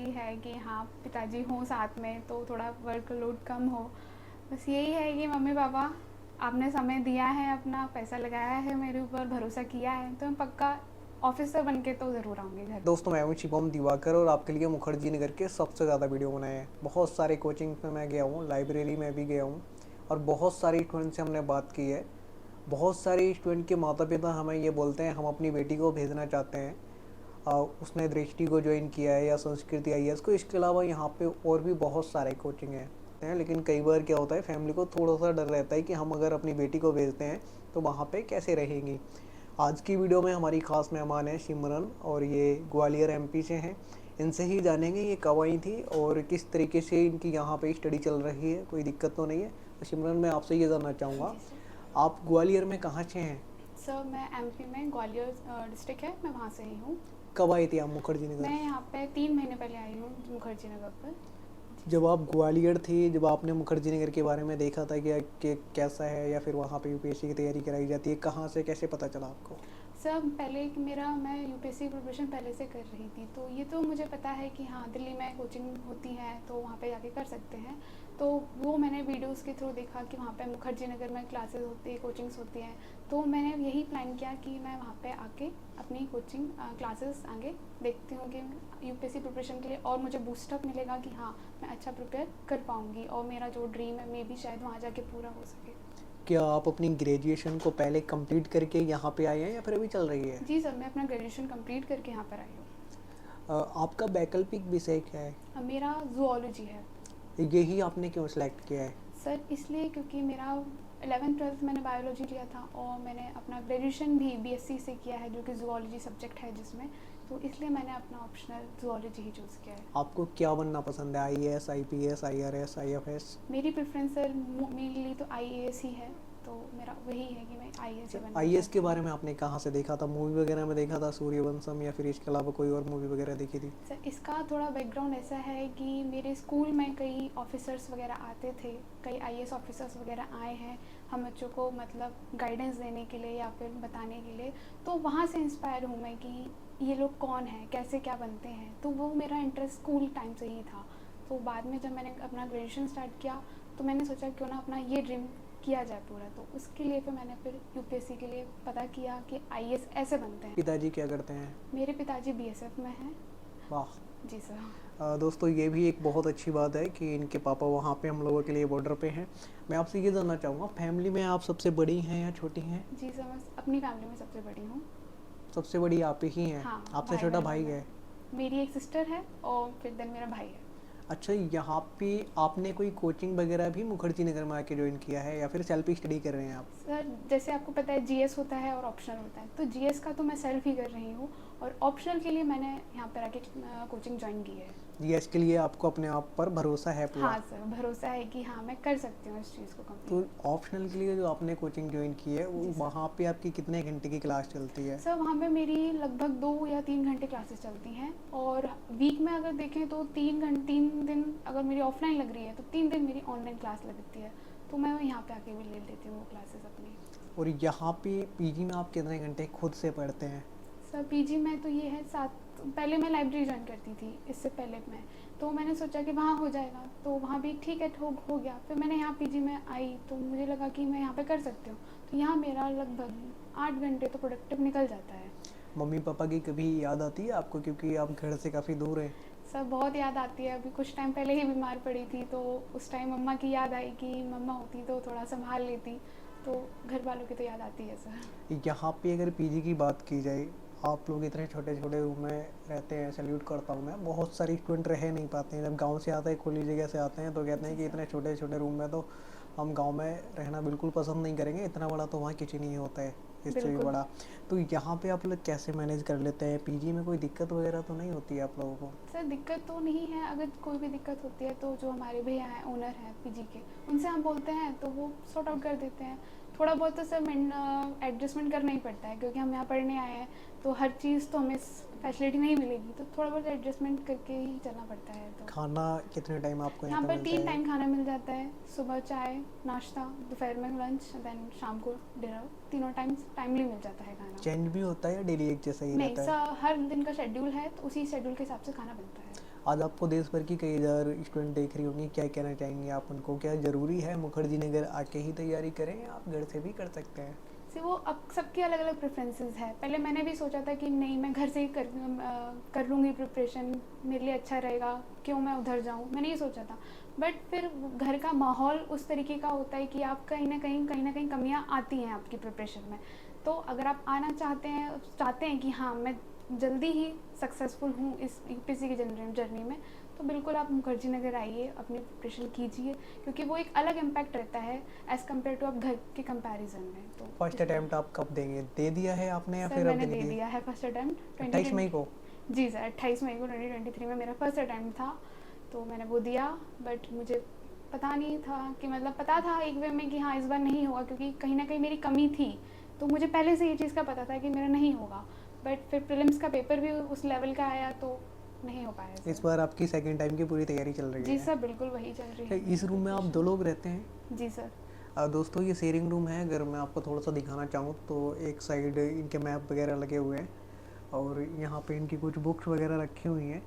यही है कि हाँ पिताजी हों साथ में तो थोड़ा वर्कलोड कम हो। बस यही है कि मम्मी पापा आपने समय दिया है, अपना पैसा लगाया है, मेरे ऊपर भरोसा किया है, तो मैं पक्का ऑफिसर बन के तो ज़रूर आऊँगी घर। दोस्तों, मैं हूं शिवम दिवाकर और आपके लिए मुखर्जी नगर के सबसे ज़्यादा वीडियो बनाए हैं। बहुत सारे कोचिंग में मैं गया हूं, लाइब्रेरी में भी गया हूं और बहुत सारे स्टूडेंट से हमने बात की है। बहुत सारे स्टूडेंट के माता पिता हमें ये बोलते हैं हम अपनी बेटी को भेजना चाहते हैं, उसने दृष्टि को ज्वाइन किया है या संस्कृति IAS को। इसके अलावा यहाँ पे और भी बहुत सारे कोचिंग हैं, लेकिन कई बार क्या होता है, फैमिली को थोड़ा सा डर रहता है कि हम अगर अपनी बेटी को भेजते हैं तो वहाँ पे कैसे रहेंगी। आज की वीडियो में हमारी खास मेहमान है सिमरन और ये ग्वालियर MP से हैं। इनसे ही जानेंगे ये कब आई थी और किस तरीके से इनकी यहाँ पे स्टडी चल रही है, कोई दिक्कत तो नहीं है। तो सिमरन, मैं आपसे ये जानना चाहूँगा, जी सर। आप ग्वालियर में कहाँ से हैं? सर मैं MP में ग्वालियर डिस्ट्रिक्ट है, मैं वहाँ से ही हूँ। कब आई थी आप मुखर्जी नगर? मैं यहाँ पे 3 महीने पहले आई हूँ मुखर्जी नगर पर। जी जब सर। आप ग्वालियर थी, जब आपने मुखर्जी नगर के बारे में देखा था कि कैसा है या फिर वहाँ पे UPSC की तैयारी कराई जाती है, कहाँ से कैसे पता चला आपको? सर पहले मैं UPSC प्रिपरेशन पहले से कर रही थी, तो ये तो मुझे पता है कि हाँ दिल्ली में कोचिंग होती है तो वहाँ पे जाके कर सकते हैं। तो वो मैंने वीडियोस के थ्रू देखा कि वहाँ पे मुखर्जी नगर में क्लासेस होती है, कोचिंग्स होती हैं। तो मैंने यही प्लान किया कि मैं वहाँ पे आके अपनी कोचिंग क्लासेस आगे देखती हूँ कि UPSC प्रिपरेशन के लिए और मुझे बूस्टअप मिलेगा कि हाँ मैं अच्छा प्रिपेयर कर पाऊँगी और मेरा जो ड्रीम है मे बी शायद वहाँ जाके पूरा हो सके। क्या आप अपनी ग्रेजुएशन को पहले कंप्लीट करके यहाँ पे आए हैं या फिर अभी चल रही है? जी सर, मैं अपना ग्रेजुएशन कंप्लीट करके यहाँ पर आई हूँ। आपका वैकल्पिक विषय क्या है? मेरा जूलॉजी है। यही आपने क्यों सेलेक्ट किया है? सर इसलिए क्योंकि मेरा 11th-12th मैंने बायोलॉजी लिया था और मैंने अपना ग्रेजुएशन भी BSc से किया है जो कि जूलॉजी सब्जेक्ट है जिसमें, तो इसलिए मैंने अपना ऑप्शनल जूलॉजी ही चूज़ किया है। आपको क्या बनना पसंद है? IAS, IPS, IRS, IFS? मेरी प्रेफरेंस सर मेनली तो IAS ही है, तो मेरा वही है कि मैं IAS ही बनना IAS चाहती के हूँ। बारे में आपने कहाँ से देखा था? मूवी वगैरह में देखा था, सूर्यवंशम, या फिर इसके अलावा कोई और मूवी वगैरह देखी थी? सर इसका थोड़ा बैकग्राउंड ऐसा है कि मेरे स्कूल में कई ऑफिसर्स वगैरह आते थे, कई IAS ऑफिसर्स वगैरह आए हैं हम बच्चों को मतलब गाइडेंस देने के लिए या फिर बताने के लिए। तो वहाँ से इंस्पायर हूँ मैं कि ये लोग कौन हैं, कैसे क्या बनते हैं, तो वो मेरा इंटरेस्ट स्कूल टाइम से ही था। तो बाद में जब मैंने अपना ग्रेजुएशन स्टार्ट किया तो मैंने सोचा क्यों ना अपना ये ड्रीम किया जाए पूरा, तो उसके लिए फिर मैंने फिर UPSC के लिए पता किया कि IAS ऐसे बनते हैं। पिताजी क्या करते हैं? मेरे पिताजी BSF में हैं। वाह। जी सर। दोस्तों, ये भी एक बहुत अच्छी बात है कि इनके पापा वहाँ पे हम लोगों के लिए बॉर्डर पे हैं। मैं आपसे ये जानना चाहूँगा, फैमिली में आप सबसे बड़ी हैं या छोटी हैं? जी सर, मैं अपनी फैमिली में सबसे बड़ी हूँ। सबसे बड़ी आप ही हैं? हाँ, आपसे छोटा भाई बहन है? मेरी एक सिस्टर है और फिर देन मेरा भाई है। अच्छा, यहाँ पे आपने कोई कोचिंग वगैरह भी मुखर्जी नगर में आके ज्वाइन किया है या फिर सेल्फ स्टडी कर रहे हैं आप? सर जैसे आपको पता है GS होता है और ऑप्शनल होता है, तो GS का तो मैं सेल्फ ही कर रही हूँ और ऑप्शनल के लिए मैंने यहाँ पर आके कोचिंग ज्वाइन की है। GS के लिए आपको अपने आप पर भरोसा है पूरा? हाँ सर, भरोसा है कि हाँ मैं कर सकती हूँ इस चीज़ को तो कंप्लीट। ऑप्शनल के लिए जो आपने कोचिंग ज्वाइन की है, वो जी सर। वहाँ पे आपकी कितने घंटे की क्लास चलती है? सर वहाँ पे मेरी लगभग 2 या 3 घंटे क्लासेस चलती हैं और वीक में अगर देखें तो 3 दिन अगर मेरी ऑफलाइन लग रही है तो 3 दिन मेरी ऑनलाइन क्लास लगती है, तो मैं यहाँ पे आके भी ले लेती हूँ वो क्लासेस अपनी। और यहाँ पे PG में आप कितने घंटे खुद से पढ़ते हैं? सर PG में तो ये है 7। पहले मैं लाइब्रेरी ज्वाइन करती थी इससे पहले मैं, तो मैंने सोचा कि वहाँ हो जाएगा, तो वहाँ भी ठीक है हो गया। फिर मैंने यहाँ PG में आई तो मुझे लगा कि मैं यहाँ पे कर सकती हूँ, तो यहाँ मेरा लगभग 8 घंटे तो प्रोडक्टिव निकल जाता है। मम्मी पापा की कभी याद आती है आपको, क्योंकि आप घर से काफ़ी दूर हैं? सर बहुत याद आती है, अभी कुछ टाइम पहले ही बीमार पड़ी थी तो उस टाइम मम्मा की याद आई कि मम्मा होती तो थोड़ा संभाल लेती, तो घर वालों की तो याद आती है सर। यहाँ पे अगर PG की बात की जाए, आप लोग इतने छोटे छोटे रूम में रहते हैं, सैल्यूट करता हूँ मैं। बहुत सारे स्टूडेंट रह नहीं पाते हैं, जब गांव से आते हैं, खुली जगह से आते हैं, तो कहते हैं कि इतने छोटे छोटे रूम में तो हम गांव में रहना बिल्कुल पसंद नहीं करेंगे, इतना बड़ा तो वहाँ किचन ही होता है, इससे भी बिल्कुल। बड़ा। तो यहाँ पे आप लोग कैसे मैनेज कर लेते हैं? PG में कोई दिक्कत वगैरह तो नहीं होती है आप लोगों को? सर दिक्कत तो नहीं है, अगर कोई भी दिक्कत होती है तो जो हमारे भैया हैं ओनर हैं PG के, उनसे हम बोलते हैं तो वो सॉर्ट आउट कर देते हैं। थोड़ा बहुत तो सर एडजस्टमेंट करना ही पड़ता है क्योंकि हम यहाँ पढ़ने आए हैं, तो हर चीज़ तो हमें फैसिलिटी नहीं मिलेगी, तो थोड़ा बहुत एडजस्टमेंट करके ही चलना पड़ता है। तो खाना कितने टाइम आपको यहाँ यहाँ पे पर मिलता 3 है? टाइम खाना मिल जाता है, सुबह चाय नाश्ता, दोपहर में लंच, देन शाम को डिनर, तीनों टाइमली मिल जाता है खाना। चेंज भी होता है या डेली एक जैसा ही नहीं रहता है? सर, हर दिन का शेड्यूल है तो उसी शेड्यूल के हिसाब से खाना बनता है। आज आपको देश भर की कई हज़ार स्टूडेंट देख रही होंगी, क्या कहना चाहेंगे आप उनको? क्या ज़रूरी है मुखर्जी नगर आके ही तैयारी करें या आप घर से भी कर सकते हैं? से वो अब सबकी अलग अलग प्रेफरेंसेस है। पहले मैंने भी सोचा था कि नहीं, मैं घर से ही कर लूँगी प्रिपरेशन, मेरे लिए अच्छा रहेगा, क्यों मैं उधर जाऊँ, मैंने ये सोचा था। बट फिर घर का माहौल उस तरीके का होता है कि आप कहीं ना कहीं कमियाँ आती हैं आपकी प्रिपरेशन में। तो अगर आप आना चाहते हैं कि हाँ, मैं जल्दी ही सक्सेसफुल हूँ इस यूपीएससी की जर्नी में, तो बिल्कुल आप मुखर्जी नगर आइए, अपनी प्रिपरेशन कीजिए, क्योंकि वो एक अलग इम्पैक्ट रहता है एज़ कम्पेयर टू आप घर के कंपैरिजन में। तो फर्स्ट अटैम्प्ट आप कब देंगे? दे दिया है आपने या सर फिर अब मैंने दे देंगे? दिया है फर्स्ट अटैम्प्ट 28 मई को? जी सर, 28 मई को 2023 में मेरा फर्स्ट अटैम्प्ट था, तो मैंने वो दिया। बट मुझे पता नहीं था कि, मतलब पता था एक वे में कि हाँ इस बार नहीं होगा, क्योंकि कहीं ना कहीं मेरी कमी थी, तो मुझे पहले से ये चीज़ का पता था कि मेरा नहीं होगा। बट फिर प्रीलिम्स का पेपर भी उस लेवल का आया, तो नहीं हो पाया सर। इस बार आपकी सेकेंड टाइम की पूरी तैयारी चल रही जी है? सर, बिल्कुल वही चल रही है। इस रूम में आप 2 लोग रहते हैं? जी सर। दोस्तों ये शेयरिंग रूम है। अगर मैं आपको थोड़ा सा दिखाना चाहूँ तो एक साइड इनके मैप वगैरह लगे हुए हैं और यहाँ पे इनकी कुछ बुक्स वगैरह रखी हुई हैं।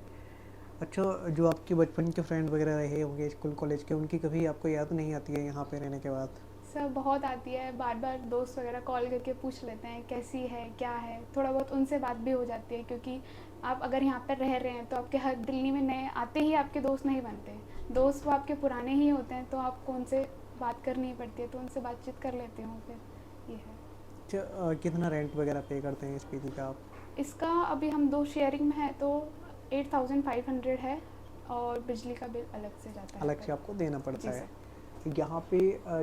अच्छा, जो आपके बचपन के फ्रेंड वगैरह रहे होंगे स्कूल कॉलेज के, उनकी कभी आपको याद नहीं आती है यहाँ पे रहने के बाद? सर बहुत आती है, बार बार दोस्त वगैरह कॉल करके पूछ लेते हैं कैसी है, क्या है, थोड़ा बहुत उनसे बात भी हो जाती है, क्योंकि आप अगर यहाँ पर रह रहे हैं तो आपके हर दिल्ली में नए आते ही आपके दोस्त नहीं बनते, दोस्त वो आपके पुराने ही होते हैं, तो आपको उनसे बात करनी पड़ती है, तो उनसे बातचीत कर लेती हूँ फिर, ये है। अच्छा, कितना रेंट वगैरह पे करते हैं इस पीजी का आप? इसका अभी हम 2 शेयरिंग में है, तो 8500 है, और बिजली का बिल अलग से जाता है। अलग से आपको देना पड़ता जी है। सर। यहाँ पे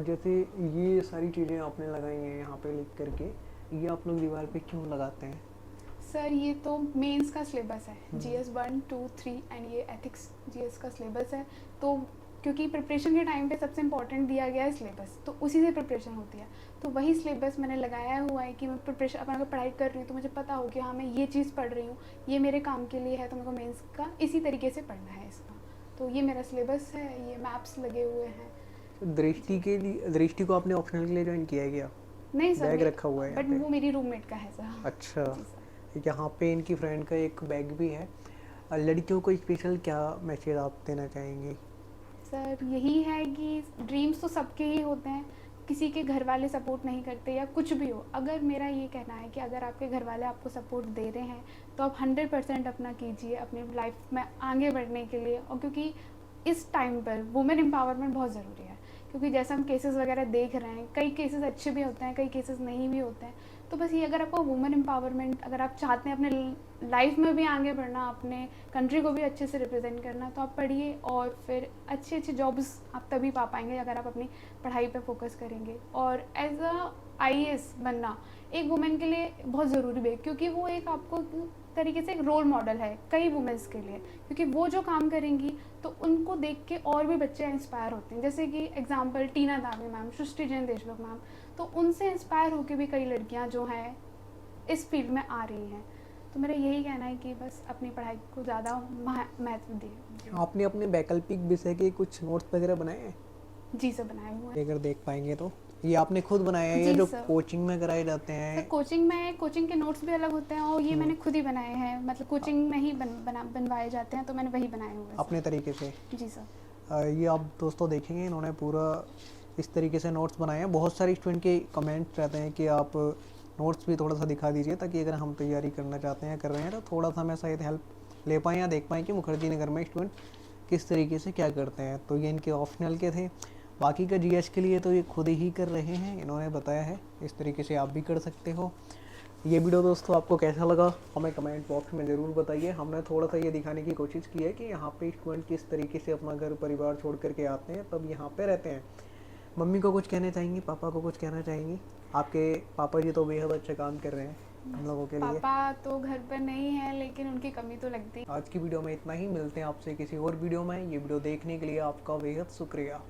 जैसे ये सारी चीज़ें आपने लगाई हैं यहाँ पे लिख करके, ये आप लोग दीवार पे क्यों लगाते हैं? सर ये तो मेंस का सिलेबस है, GS 1, 2, 3 एंड ये एथिक्स GS का सिलेबस है। तो क्योंकि प्रिपरेशन के टाइम पे सबसे इम्पोर्टेंट दिया गया है सिलेबस, तो उसी से प्रिपरेशन होती है, तो वही सिलेबस मैंने लगाया हुआ है कि मैं प्रिपरेशन अपन अगर पढ़ाई कर रही हूँ तो मुझे पता हो कि हाँ मैं ये चीज़ पढ़ रही हूँ, ये मेरे काम के लिए है, तो मेरे को मेंस का इसी तरीके से पढ़ना है इसका। तो ये मेरा सिलेबस है, ये मैप्स लगे हुए हैं। दृष्टि के लिए, दृष्टि को आपने ऑप्शनल के लिए ज्वाइन किया है क्या? नहीं सर, बैग रखा हुआ है यहाँ बट पे? वो मेरी रूममेट का है सर। अच्छा, जी सर। यहाँ पे इनकी फ्रेंड का एक बैग भी है। लड़कियों को स्पेशल क्या मैसेज आप देना चाहेंगे? सर यही है कि ड्रीम्स तो सबके ही होते हैं, किसी के घर वाले सपोर्ट नहीं करते या कुछ भी हो, अगर मेरा ये कहना है कि अगर आपके घर वाले आपको सपोर्ट दे रहे हैं तो आप 100% अपना कीजिए अपनी लाइफ में आगे बढ़ने के लिए। और क्योंकि इस टाइम पर वुमेन एम्पावरमेंट बहुत ज़रूरी है, क्योंकि जैसे हम केसेस वगैरह देख रहे हैं, कई केसेस अच्छे भी होते हैं, कई केसेस नहीं भी होते हैं। तो बस ये, अगर आपको वुमेन एम्पावरमेंट, अगर आप चाहते हैं अपने लाइफ में भी आगे बढ़ना, अपने कंट्री को भी अच्छे से रिप्रेजेंट करना, तो आप पढ़िए, और फिर अच्छी अच्छी जॉब्स आप तभी पा पाएंगे अगर आप अपनी पढ़ाई पे फोकस करेंगे। और एज अ IAS बनना एक वुमेन के लिए बहुत ज़रूरी भी है, क्योंकि वो एक आपको तरीके से एक रोल मॉडल है कई वुमेन्स के लिए, क्योंकि वो जो काम करेंगी तो उनको देख के और भी बच्चे इंस्पायर होते हैं। जैसे कि एग्जांपल टीना दावी मैम, सृष्टि जैन देशमुख मैम, तो उनसे इंस्पायर होकर भी कई लड़कियां जो हैं इस फील्ड में आ रही हैं। तो मेरा यही कहना है कि बस अपनी पढ़ाई को ज़्यादा महत्व दें। आपने अपने वैकल्पिक विषय के कुछ नोट्स वगैरह बनाए हैं? जी सर, बनाए हुए हैं। अगर देख पाएंगे तो ये आपने खुद बनाया है या जी जो सर। कोचिंग में कराए जाते सर हैं? कोचिंग के नोट्स भी अलग होते हैं, और ये मैंने खुद ही बनाए हैं, मतलब कोचिंग में ही बनवाए जाते हैं, तो मैंने वही बनाए हुए हैं सर। अपने तरीके से? जी सर। ये आप दोस्तों देखेंगे, इन्होंने पूरा इस तरीके से नोट्स बनाए हैं। बहुत सारे स्टूडेंट के कमेंट रहते हैं कि आप नोट्स भी थोड़ा सा दिखा दीजिए, ताकि अगर हम तैयारी करना चाहते हैं, कर रहे हैं, तो थोड़ा सा मैं शायद हेल्प ले पाएँ या देख पाएँ कि मुखर्जी नगर में स्टूडेंट किस तरीके से क्या करते हैं। तो ये इनके ऑप्शनल के थे। बाकी का GS के लिए तो ये खुद ही कर रहे हैं, इन्होंने बताया है। इस तरीके से आप भी कर सकते हो। ये वीडियो दोस्तों आपको कैसा लगा हमें कमेंट बॉक्स में ज़रूर बताइए। हमने थोड़ा सा ये दिखाने की कोशिश की है कि यहाँ पे स्टूडेंट किस तरीके से अपना घर परिवार छोड़ करके आते हैं, तब यहाँ पे रहते हैं। मम्मी को कुछ कहना चाहेंगी, पापा को कुछ कहना चाहेंगी? आपके पापा जी तो बेहद अच्छा काम कर रहे हैं हम लोगों के लिए। पापा तो घर पर नहीं है, लेकिन उनकी कमी तो लगती है। आज की वीडियो में इतना ही, मिलते हैं आपसे किसी और वीडियो में। ये वीडियो देखने के लिए आपका बेहद शुक्रिया।